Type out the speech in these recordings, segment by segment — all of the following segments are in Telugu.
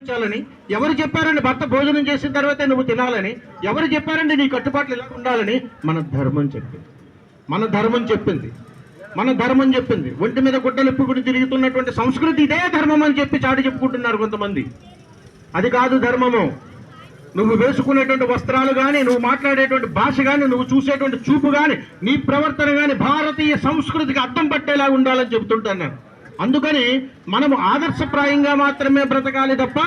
చాలని ఎవరు చెప్పారండి భర్త భోజనం చేసిన తర్వాతే నువ్వు తినాలని? ఎవరు చెప్పారండి నీ కట్టుబాట్లు ఇలా ఉండాలని? మన ధర్మం చెప్పింది. మన ధర్మం చెప్పింది. మన ధర్మం చెప్పింది. ఒంటి మీద గుడ్డలు ఇప్పుకుని తిరుగుతున్నటువంటి సంస్కృతి ఇదే ధర్మం అని చెప్పి చాటి చెప్పుకుంటున్నారు కొంతమంది. అది కాదు ధర్మము. నువ్వు వేసుకునేటువంటి వస్త్రాలు కానీ, నువ్వు మాట్లాడేటువంటి భాష కానీ, నువ్వు చూసేటువంటి చూపు కానీ, నీ ప్రవర్తన కానీ భారతీయ సంస్కృతికి అద్దం పట్టేలా ఉండాలని చెబుతుంటాను నేను. అందుకని మనము ఆదర్శప్రాయంగా మాత్రమే బ్రతకాలి తప్ప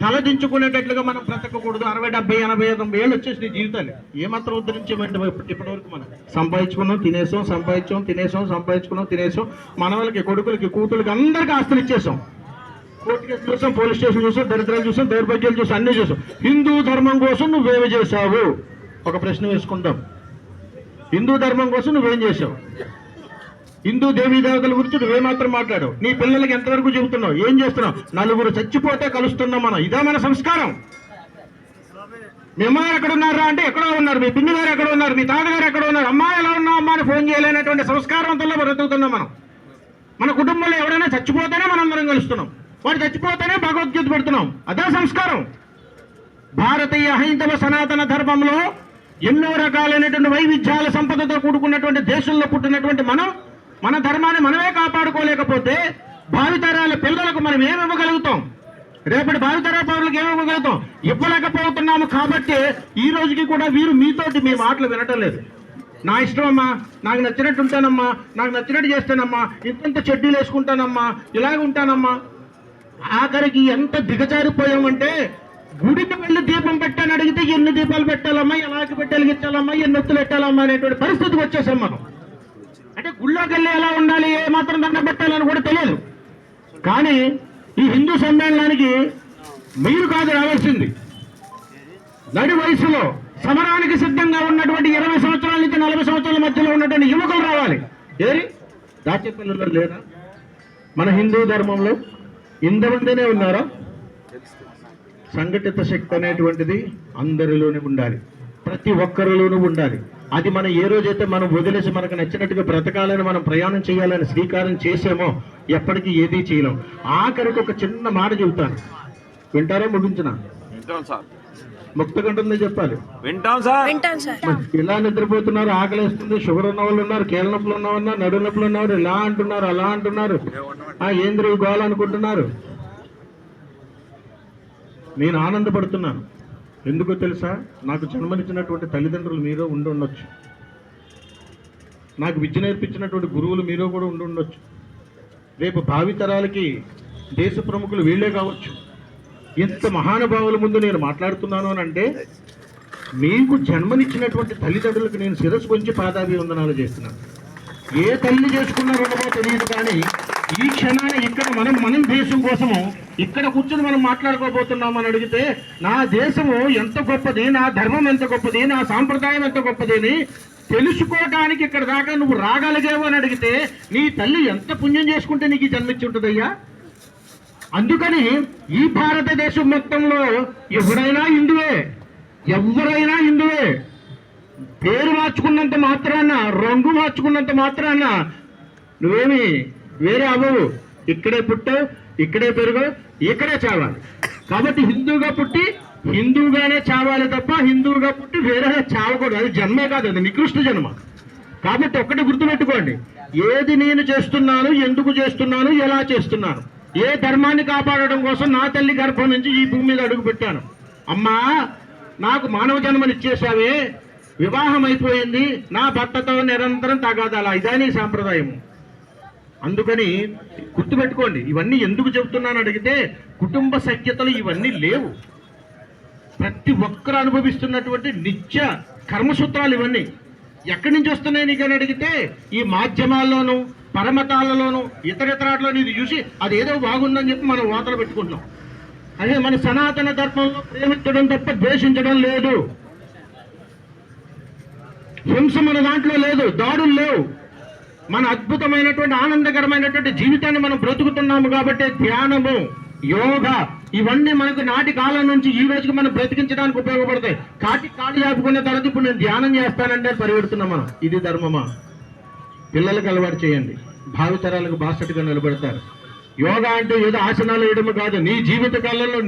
తలదించుకునేటట్లుగా మనం బ్రతకకూడదు. 60, 70, 80, 90 ఏళ్ళు వచ్చేసి నీ జీవితాలు ఏమాత్రం ఉద్ధరించమంటే ఇప్పటివరకు మనం సంపాదించుకున్నాం, తినేసాం, సంపాదించుకున్నాం, తినేసాం. మనవాళ్ళకి, కొడుకులకి, కూతుళ్ళకి అందరికీ ఆస్తులు ఇచ్చేసాం. కోర్టు కేసు చూసాం, పోలీస్ స్టేషన్ చూసాం, దరిద్రాలు చూసాం, దౌర్భాగ్యాలు చూసాం, అన్నీ చూసాం. హిందూ ధర్మం కోసం నువ్వేమి చేశావు? ఒక ప్రశ్న వేసుకుంటాం. హిందూ ధర్మం కోసం నువ్వేం చేశావు? హిందూ దేవీ దేవతల గురించి నువ్వేమాత్రం మాట్లాడావు? నీ పిల్లలకి ఎంతవరకు చెబుతున్నావు? ఏం చేస్తున్నావు? నలుగురు చచ్చిపోతే కలుస్తున్నాం మనం. ఇదే మన సంస్కారం. మీ అమ్మాయి ఎక్కడ ఉన్నారా అంటే ఎక్కడో ఉన్నారు, మీ పిన్ని గారు ఎక్కడ ఉన్నారు, మీ తాతగారు ఎక్కడ ఉన్నారు, అమ్మాయి ఎలా ఉన్నావు అమ్మా అని ఫోన్ చేయలేనటువంటి సంస్కారవంతంలో బ్రతుకుతున్నాం మనం. మన కుటుంబంలో ఎవరైనా చచ్చిపోతేనే మనందరం కలుస్తున్నాం. వాడు చచ్చిపోతేనే భగవద్గీత పెడుతున్నాం. అదే సంస్కారం. భారతీయ హైందవ సనాతన ధర్మంలో ఎన్నో రకాలైనటువంటి వైవిధ్యాల సంపదతో కూడుకున్నటువంటి దేశంలో పుట్టినటువంటి మనం మన ధర్మాన్ని మనమే కాపాడుకోలేకపోతే భావితరాల పిల్లలకు మనం ఏమి ఇవ్వగలుగుతాం? రేపటి భావితర పౌరులకు ఏమి ఇవ్వగలుగుతాం? ఇవ్వలేకపోతున్నాము. కాబట్టి ఈ రోజుకి కూడా వీరు మీతోటి మీ మాటలు వినటం లేదు. నా ఇష్టం అమ్మా, నాకు నచ్చినట్టు ఉంటానమ్మా, నాకు నచ్చినట్టు చేస్తానమ్మా, ఇంత చెడ్డీలు వేసుకుంటానమ్మా, ఇలాగ ఉంటానమ్మా. ఆఖరికి ఎంత దిగజారిపోయామంటే గుడికి వెళ్ళి దీపం పెట్టాలని అడిగితే ఎన్ని దీపాలు పెట్టాలమ్మా, ఎలాగ పెట్టాలిగించాలమ్మా, ఎన్ని ఒత్తులు పెట్టాలమ్మా అనేటువంటి పరిస్థితికి వచ్చేసాం మనం. అంటే గుళ్ళోకి వెళ్ళి ఎలా ఉండాలి, ఏ మాత్రం దండ పెట్టాలని కూడా తెలియదు. కానీ ఈ హిందూ సమ్మేళనానికి మీరు కాదు రావాల్సింది. నడి వయసులో సమరానికి సిద్ధంగా ఉన్నటువంటి 20 సంవత్సరాల నుంచి 40 సంవత్సరాల మధ్యలో ఉన్నటువంటి యువకులు రావాలి. ఏరి దాచే పిల్లలు లేదా? మన హిందూ ధర్మంలో ఇంతమందినే ఉన్నారా? సంఘటిత శక్తి అనేటువంటిది అందరిలోనే ఉండాలి, ప్రతి ఒక్కరిలోనూ ఉండాలి. అది మనం ఏ రోజైతే మనం వదిలేసి మనకు నచ్చినట్టుగా బ్రతకాలని మనం ప్రయాణం చేయాలని శ్రీకారం చేసామో ఎప్పటికీ ఏదీ చేయలేం. ఆఖరికి ఒక చిన్న మాట చెబుతాను, వింటారా? ముగించిన ముక్తకంటుంది చెప్పాలి. వింటాం సార్. ఇలా నిద్రపోతున్నారు, ఆకలిస్తుంది, షుగర్ ఉన్న వాళ్ళు ఉన్నారు, కీళ్ళ నొప్పులు ఉన్నవారు, నడు నొప్పులు ఉన్నవారు, ఇలా అంటున్నారు, అలా అంటున్నారు, ఏంద్రీ గోళ అనుకుంటున్నారు. నేను ఆనందపడుతున్నాను. ఎందుకో తెలుసా? నాకు జన్మనిచ్చినటువంటి తల్లిదండ్రులు మీరో ఉండి ఉండొచ్చు, నాకు విద్య నేర్పించినటువంటి గురువులు మీరో కూడా ఉండి ఉండొచ్చు, రేపు భావితరాలకి దేశ ప్రముఖులు వీళ్ళే కావచ్చు. ఇంత మహానుభావుల ముందు నేను మాట్లాడుతున్నాను అని అంటే మీకు జన్మనిచ్చినటువంటి తల్లిదండ్రులకు నేను శిరస్సు కొంచి పాదాభివందనాలు చేస్తున్నాను. ఏ తల్లి చేసుకున్నారో తెలియదు, కానీ ఈ క్షణాన్ని ఇక్కడ మనం దేశం కోసము ఇక్కడ కూర్చొని మనం మాట్లాడుకోబోతున్నామని అడిగితే నా దేశము ఎంత గొప్పది, నా ధర్మం ఎంత గొప్పది, నా సాంప్రదాయం ఎంత గొప్పది అని తెలుసుకోవడానికి ఇక్కడ దాకా నువ్వు రాగలిగావు అని అడిగితే నీ తల్లి ఎంత పుణ్యం చేసుకుంటే నీకు ఈ జన్మించి ఉంటుందయ్యా. అందుకని ఈ భారతదేశం మొత్తంలో ఎవరైనా హిందువే, ఎవరైనా హిందువే. పేరు మార్చుకున్నంత మాత్రాన, రంగు మార్చుకున్నంత మాత్రాన నువ్వేమి వేరే అవ్వవు. ఇక్కడే పుట్టావు, ఇక్కడే పెరుగావు, ఇక్కడే చావాలి. కాబట్టి హిందూగా పుట్టి హిందూగానే చావాలి తప్ప హిందూగా పుట్టి వేరే చావకూడదు. అది జన్మే కాదు, అది నికృష్ట జన్మ. కాబట్టి ఒక్కటి గుర్తుపెట్టుకోండి, ఏది నేను చేస్తున్నాను, ఎందుకు చేస్తున్నాను, ఎలా చేస్తున్నాను, ఏ ధర్మాన్ని కాపాడడం కోసం నా తల్లి గర్భం నుంచి ఈ భూమి మీద అడుగు పెట్టాను. అమ్మా, నాకు మానవ జన్మనిచ్చేసావే, వివాహం అయిపోయింది, నా భర్తతో నిరంతరం తగాదాలా, ఇదే నీ సాంప్రదాయము. అందుకని గుర్తుపెట్టుకోండి. ఇవన్నీ ఎందుకు చెబుతున్నాను అడిగితే కుటుంబ సఖ్యతలు ఇవన్నీ లేవు. ప్రతి ఒక్కరు అనుభవిస్తున్నటువంటి నిత్య కర్మసూత్రాలు ఇవన్నీ ఎక్కడి నుంచి వస్తున్నాయి నీకని అడిగితే ఈ మాధ్యమాల్లోనూ, పరమతాలలోనూ, ఇతరత్రాట్లో ఇది చూసి అదేదో బాగుందని చెప్పి మనం వాతలు పెట్టుకుంటున్నాం. అదే మన సనాతన ధర్మంలో ప్రేమించడం తప్ప ద్వేషించడం లేదు, హింస మన దాంట్లో లేదు, దాడులు లేవు. మన అద్భుతమైనటువంటి ఆనందకరమైనటువంటి జీవితాన్ని మనం బ్రతుకుతున్నాము. కాబట్టి ధ్యానము, యోగా ఇవన్నీ మనకు నాటి కాలం నుంచి ఈ రోజుకి మనం బ్రతికించడానికి ఉపయోగపడతాయి. కాళీ ఆపుకున్న తర్వాత ఇప్పుడు నేను ధ్యానం చేస్తానంటే పరిగెడుతున్నాం మనం. ఇది ధర్మమా? పిల్లలకు అలవాటు చేయండి, భావితరాలకు బాసటగా నిలబెడతారు. యోగా అంటే ఏదో ఆసనాలు వేయడం కాదు. నీ జీవిత కాలంలో